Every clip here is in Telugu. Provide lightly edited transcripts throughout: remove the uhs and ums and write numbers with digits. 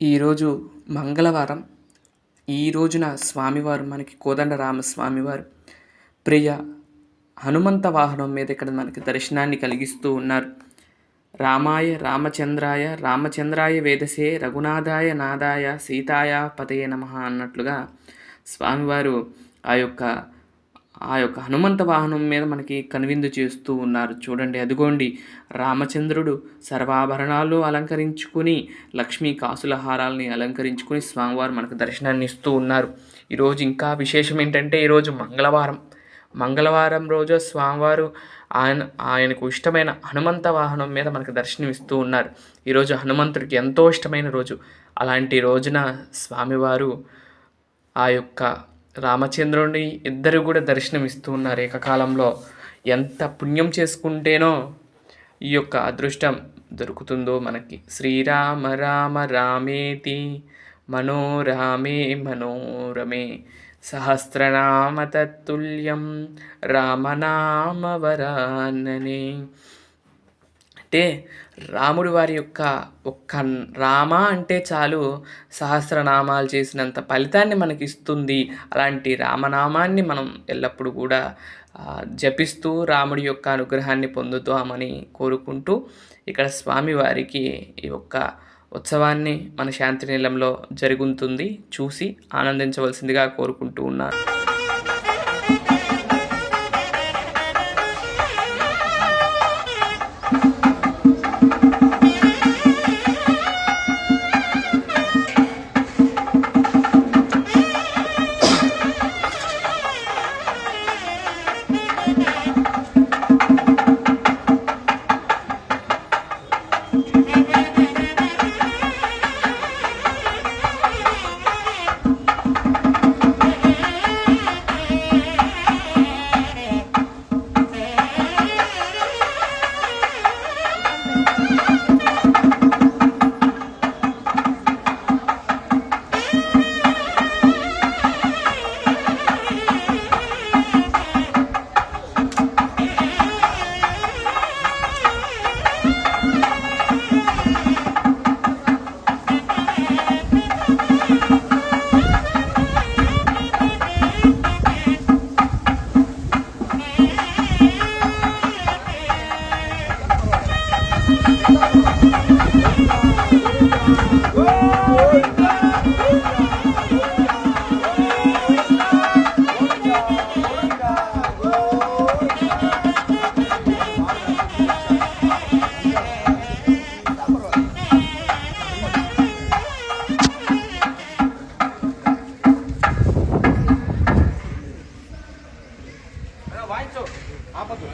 ఈరోజు మంగళవారం. ఈ రోజున స్వామివారు మనకి కోదండరామస్వామివారు ప్రియ హనుమంత వాహనం మీద ఇక్కడ మనకి దర్శనాన్ని కలిగిస్తూ ఉన్నారు. రామాయ రామచంద్రాయ రామచంద్రాయ వేదసే రఘునాథాయ నాదాయ సీతాయ పతయే నమః అన్నట్లుగా స్వామివారు ఆ యొక్క హనుమంత వాహనం మీద మనకి కనువిందు చేస్తూ ఉన్నారు. చూడండి, అదిగోండి రామచంద్రుడు సర్వాభరణాలు అలంకరించుకుని, లక్ష్మీ కాసుల హారాల్ని అలంకరించుకుని స్వామివారు మనకు దర్శనాన్ని ఇస్తూ ఉన్నారు. ఈరోజు ఇంకా విశేషం ఏంటంటే, ఈరోజు మంగళవారం రోజు స్వామివారు ఆయనకు ఇష్టమైన హనుమంత వాహనం మీద మనకు దర్శనం ఇస్తూ ఉన్నారు. ఈరోజు హనుమంతుడికి ఎంతో ఇష్టమైన రోజు. అలాంటి రోజున స్వామివారు ఆ యొక్క రామచంద్రుని ఇద్దరు కూడా దర్శనం ఇస్తూ ఉన్నారు ఏకకాలంలో. ఎంత పుణ్యం చేసుకుంటేనో ఈ యొక్క అదృష్టం దొరుకుతుందో మనకి. శ్రీరామ రామ రామేతి మనోరమే మనోరమే సహస్రనామ తత్తుల్యం రామనామ వరాననే. అంటే రాముడి వారి యొక్క ఒక్క రామ అంటే చాలు సహస్రనామాలు చేసినంత ఫలితాన్ని మనకి ఇస్తుంది. అలాంటి రామనామాన్ని మనం ఎల్లప్పుడూ కూడా జపిస్తూ రాముడి యొక్క అనుగ్రహాన్ని పొందుతామని కోరుకుంటూ, ఇక్కడ స్వామివారికి ఈ యొక్క ఉత్సవాన్ని మన శాంతినిలయంలో జరుగుతుంది. చూసి ఆనందించవలసిందిగా కోరుకుంటూ ఉన్నాను. వాయించు ఆపదు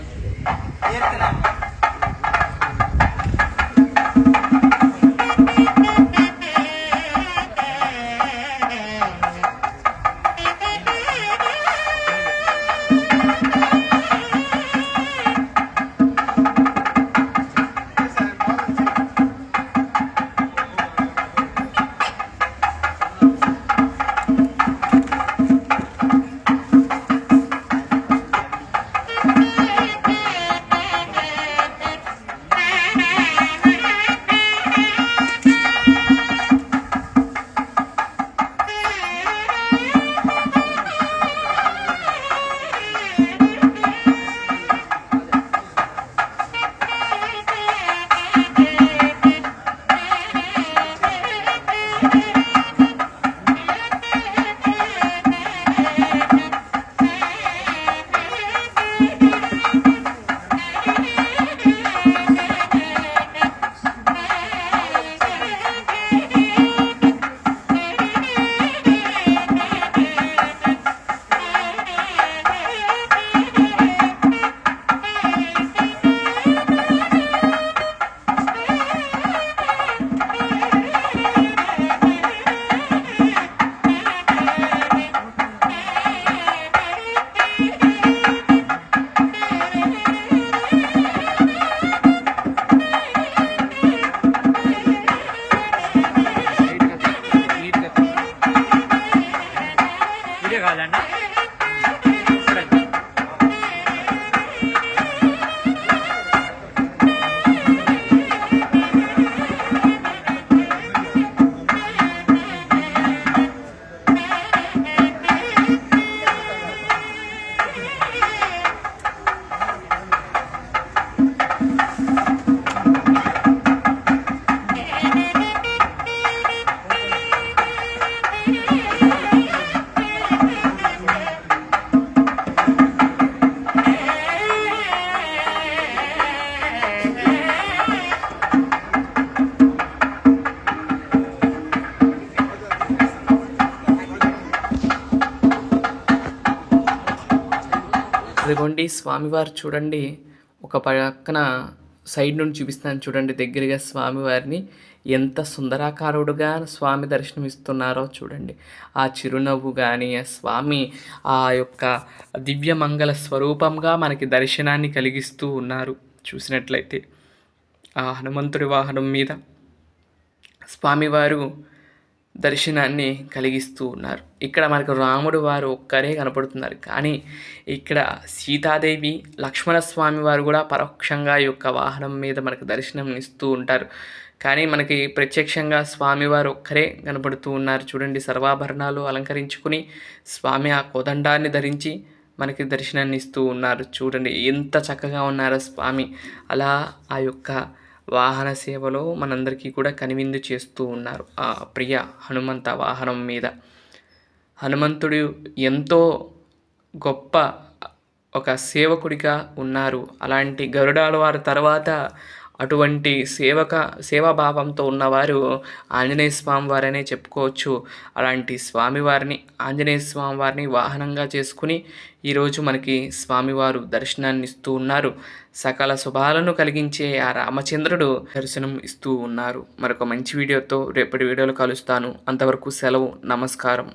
అదిగోండి స్వామివారు చూడండి. ఒక పక్కన సైడ్ నుండి చూపిస్తున్నాను చూడండి దగ్గరగా స్వామివారిని. ఎంత సుందరాకారుడుగా స్వామి దర్శనమిస్తున్నారో చూడండి. ఆ చిరునవ్వు గాని, ఆ స్వామి ఆ యొక్క దివ్యమంగళ స్వరూపంగా మనకి దర్శనాన్ని కలిగిస్తూ ఉన్నారు. చూసినట్లయితే ఆ హనుమంతుడి వాహనం మీద స్వామివారు దర్శనాన్ని కలిగిస్తూ ఉన్నారు. ఇక్కడ మనకు రాముడు వారు ఒక్కరే కనపడుతున్నారు. కానీ ఇక్కడ సీతాదేవి, లక్ష్మణస్వామి వారు కూడా పరోక్షంగా ఈ యొక్క వాహనం మీద మనకు దర్శనం ఇస్తూ ఉంటారు. కానీ మనకి ప్రత్యక్షంగా స్వామివారు ఒక్కరే కనపడుతూ ఉన్నారు. చూడండి సర్వాభరణాలు అలంకరించుకుని స్వామి ఆ కోదండాన్ని ధరించి మనకి దర్శనాన్ని ఇస్తూ ఉన్నారు. చూడండి ఎంత చక్కగా ఉన్నారో స్వామి. అలా ఆ యొక్క వాహన సేవలో మనందరికీ కూడా కనువిందు చేస్తూ ఉన్నారు. ఆ ప్రియ హనుమంత వాహనం మీద హనుమంతుడు ఎంతో గొప్ప ఒక సేవకుడిగా ఉన్నారు. అలాంటి గరుడాల వారి తర్వాత అటువంటి సేవాభావంతో ఉన్నవారు ఆంజనేయ స్వామి వారనే చెప్పుకోవచ్చు. అలాంటి స్వామివారిని ఆంజనేయ స్వామి వారిని వాహనంగా చేసుకుని ఈరోజు మనకి స్వామివారు దర్శనాన్ని ఇస్తూ ఉన్నారు. సకల శుభాలను కలిగించే ఆ రామచంద్రుడు దర్శనం ఇస్తూ ఉన్నారు. మరొక మంచి వీడియోతో రేపటి వీడియోలో కలుస్తాను. అంతవరకు సెలవు. నమస్కారం.